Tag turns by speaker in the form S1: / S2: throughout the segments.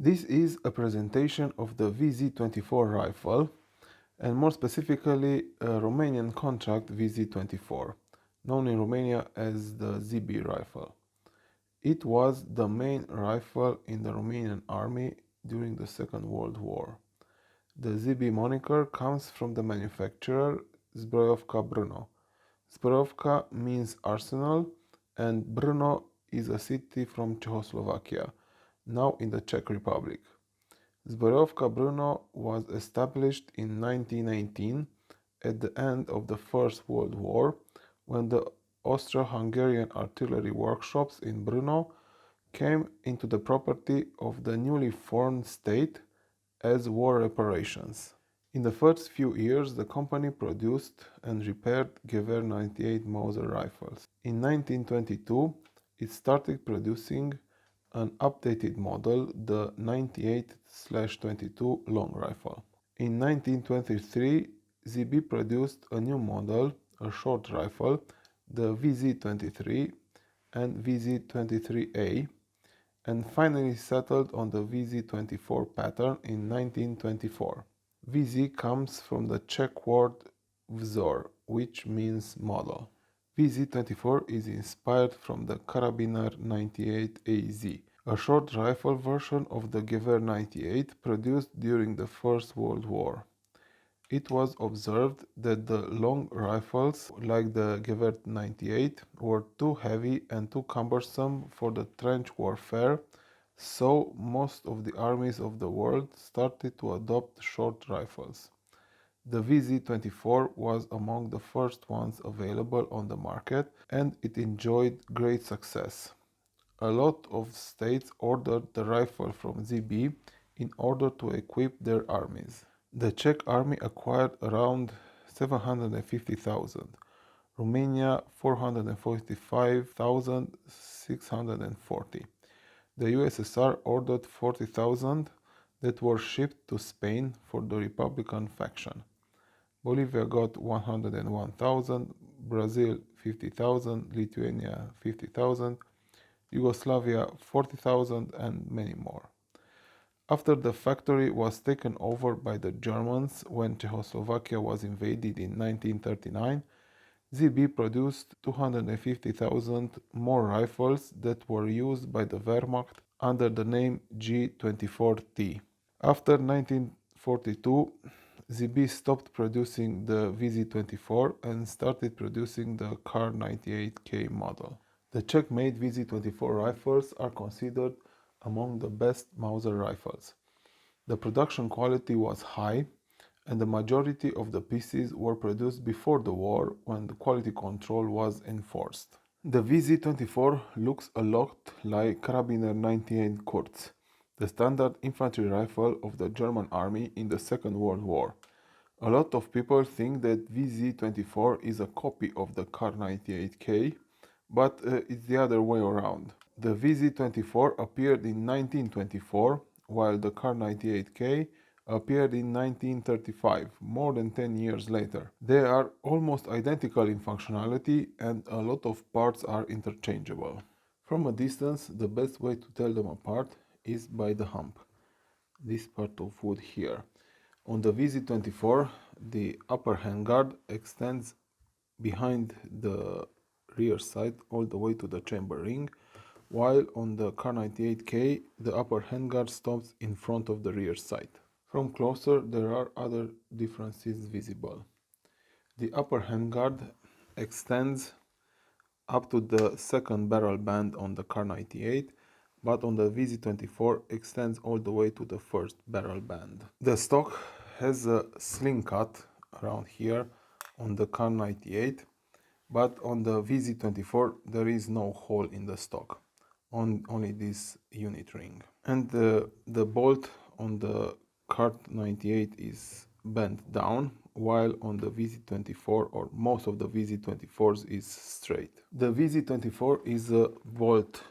S1: This is a presentation of the VZ.24 rifle, and more specifically a Romanian contract VZ.24, known in Romania as the ZB rifle. It was the main rifle in the Romanian army during the Second World War. The ZB moniker comes from the manufacturer Zbrojovka Brno. Zbrojovka means arsenal, and Brno is a city from Czechoslovakia, now in the Czech Republic. Zbrojovka Brno was established in 1918 at the end of the First World War, when the Austro-Hungarian artillery workshops in Brno came into the property of the newly formed state as war reparations. In the first few years, the company produced and repaired Gewehr 98 Mauser rifles. In 1922, it started producing an updated model, the 98/22 long rifle. In 1923, ZB produced a new model, a short rifle, the VZ23 and VZ23A, and finally settled on the VZ24 pattern in 1924. VZ comes from the Czech word vzor, which means model. VZ24 is inspired from the Karabiner 98AZ, a short rifle version of the Gewehr 98 produced during the First World War. It was observed that the long rifles, like the Gewehr 98, were too heavy and too cumbersome for the trench warfare, so most of the armies of the world started to adopt short rifles. The VZ24 was among the first ones available on the market, and it enjoyed great success. A lot of states ordered the rifle from ZB in order to equip their armies. The Czech army acquired around 750,000, Romania 445,640. The USSR ordered 40,000 that were shipped to Spain for the Republican faction. Bolivia got 101,000, Brazil 50,000, Lithuania 50,000, Yugoslavia 40,000, and many more. After the factory was taken over by the Germans when Czechoslovakia was invaded in 1939, ZB produced 250,000 more rifles that were used by the Wehrmacht under the name G24T. After 1942, ZB stopped producing the VZ24 and started producing the Kar 98K model. The Czech-made VZ24 rifles are considered among the best Mauser rifles. The production quality was high, and the majority of the pieces were produced before the war, when the quality control was enforced. The VZ24 looks a lot like Karabiner 98 Kurz, the standard infantry rifle of the German army in the Second World War. A lot of people think that VZ24 is a copy of the Kar 98K, but it's the other way around. The VZ24 appeared in 1924, while the Kar 98K appeared in 1935, more than 10 years later. They are almost identical in functionality, and a lot of parts are interchangeable. From a distance, the best way to tell them apart is by the hump, this part of wood here. On the VZ24, the upper handguard extends behind the rear sight all the way to the chamber ring, while on the Kar 98K, the upper handguard stops in front of the rear sight. From closer, there are other differences visible. The upper handguard extends up to the second barrel band on the Kar 98, but on the VZ24 extends all the way to the first barrel band. The stock has a sling cut around here on the Kar 98, but on the VZ24 there is no hole in the stock, only this unit ring. And the bolt on the Kar 98 is bent down, while on the VZ24, or most of the VZ24s, is straight. The VZ24 is a bolt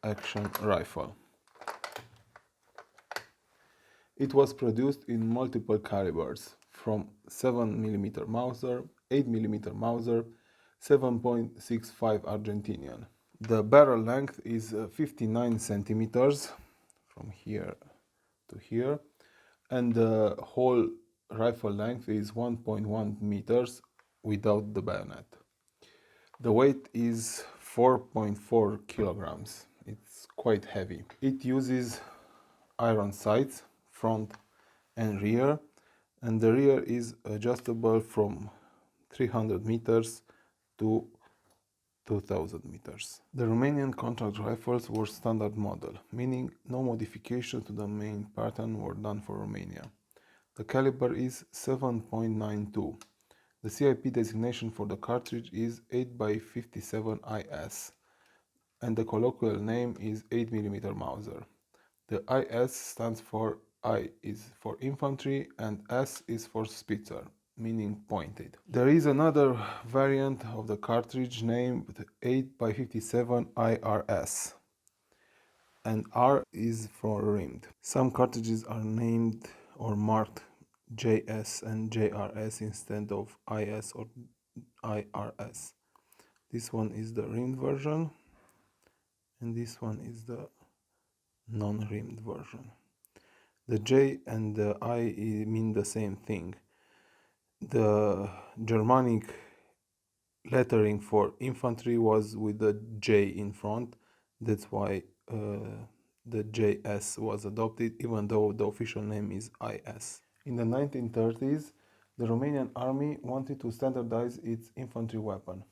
S1: action rifle. It was produced in multiple calibers, from 7mm Mauser, 8mm Mauser, 7.65 Argentinian. The barrel length is 59 centimeters from here to here, and the whole rifle length is 1.1 meters without the bayonet. The weight is 4.4 kilograms. It's quite heavy. It uses iron sights, front and rear, and the rear is adjustable from 300 meters to 2000 meters. The Romanian contract rifles were standard model, meaning no modifications to the main pattern were done for Romania. The caliber is 7.92. The CIP designation for the cartridge is 8x57 IS, and the colloquial name is 8mm Mauser. The IS stands for I is for infantry and S is for Spitzer, meaning pointed. There is another variant of the cartridge named 8x57 IRS, and R is for rimmed. Some cartridges are named or marked JS and JRS instead of IS or IRS. This one is the rimmed version, and this one is the non-rimmed version. The J and the I mean the same thing. The Germanic lettering for infantry was with the J in front. That's why the JS was adopted, even though the official name is IS. In the 1930s, the Romanian army wanted to standardize its infantry weapon.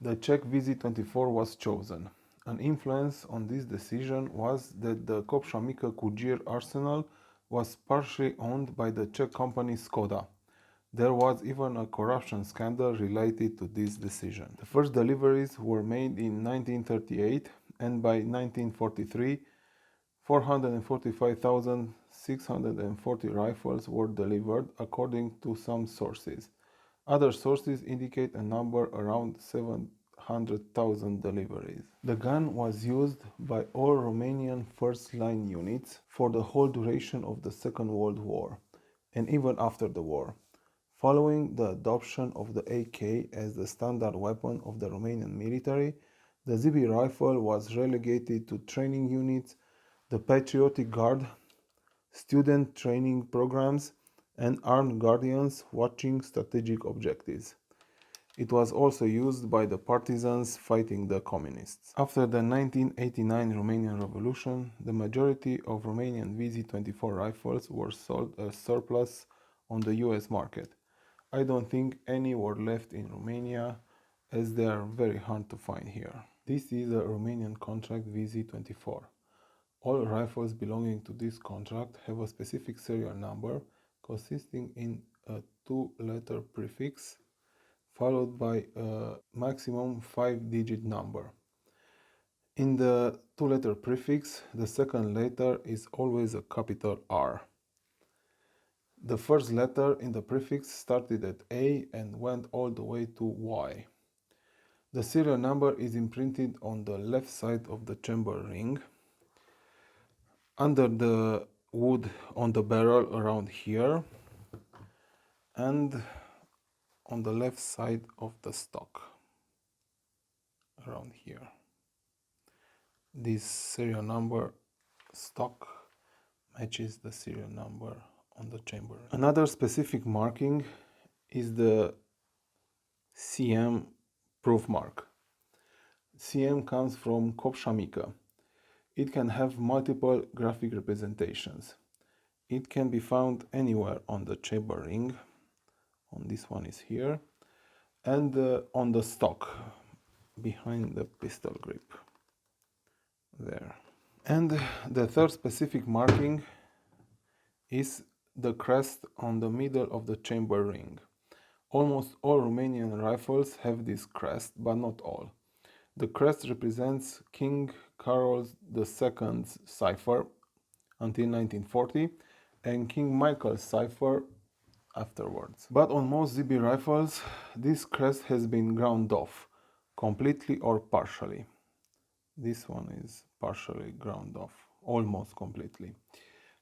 S1: The Czech VZ.24 was chosen. An influence on this decision was that the Kopša-Mică Kugir arsenal was partially owned by the Czech company Skoda. There was even a corruption scandal related to this decision. The first deliveries were made in 1938, and by 1943, 445,640 rifles were delivered, according to some sources. Other sources indicate a number around 700,000 deliveries. The gun was used by all Romanian first-line units for the whole duration of the Second World War, and even after the war. Following the adoption of the AK as the standard weapon of the Romanian military, the ZB rifle was relegated to training units, the Patriotic Guard, student training programs, and armed guardians watching strategic objectives. It was also used by the partisans fighting the communists. After the 1989 Romanian Revolution, the majority of Romanian VZ-24 rifles were sold as surplus on the US market. I don't think any were left in Romania, as they are very hard to find here. This is a Romanian contract VZ-24. All rifles belonging to this contract have a specific serial number consisting in a 2-letter prefix followed by a maximum 5-digit number. In the 2-letter prefix, the second letter is always a capital R. The first letter in the prefix started at A and went all the way to Y. The serial number is imprinted on the left side of the chamber ring, under the wood on the barrel around here, and on the left side of the stock around here. This serial number stock matches the serial number on the chamber. Another specific marking is the CM proof mark. CM comes from Kopša-Mică. It can have multiple graphic representations. It can be found anywhere on the chamber ring. On this one is here, and on the stock behind the pistol grip there. And the third specific marking is the crest on the middle of the chamber ring. Almost all Romanian rifles have this crest, but not all. The crest represents King Carol II's cipher until 1940 and King Michael's cipher afterwards. But on most ZB rifles, this crest has been ground off, completely or partially. This one is partially ground off, almost completely.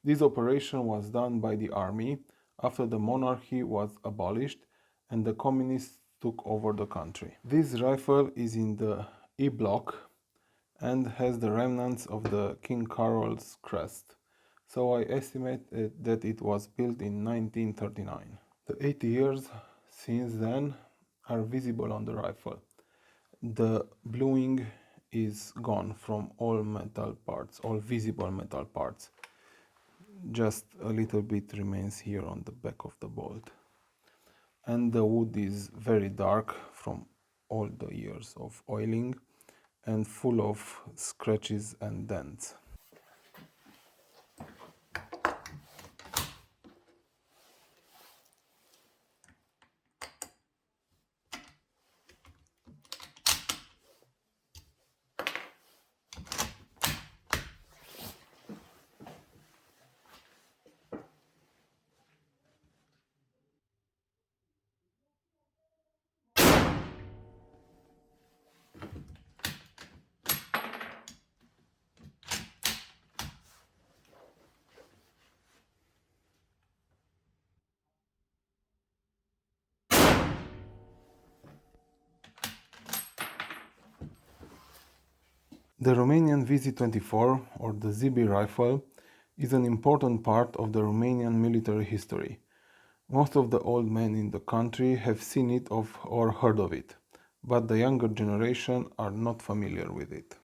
S1: This operation was done by the army after the monarchy was abolished and the communists took over the country. This rifle is in the E block and has the remnants of the King Carol's crest, so I estimate that it was built in 1939. The 80 years since then are visible on the rifle. The bluing is gone from all metal parts, all visible metal parts. Just a little bit remains here on the back of the bolt. And the wood is very dark from all the years of oiling and full of scratches and dents. The Romanian VZ.24 or the ZB rifle is an important part of the Romanian military history. Most of the old men in the country have seen it or heard of it, but the younger generation are not familiar with it.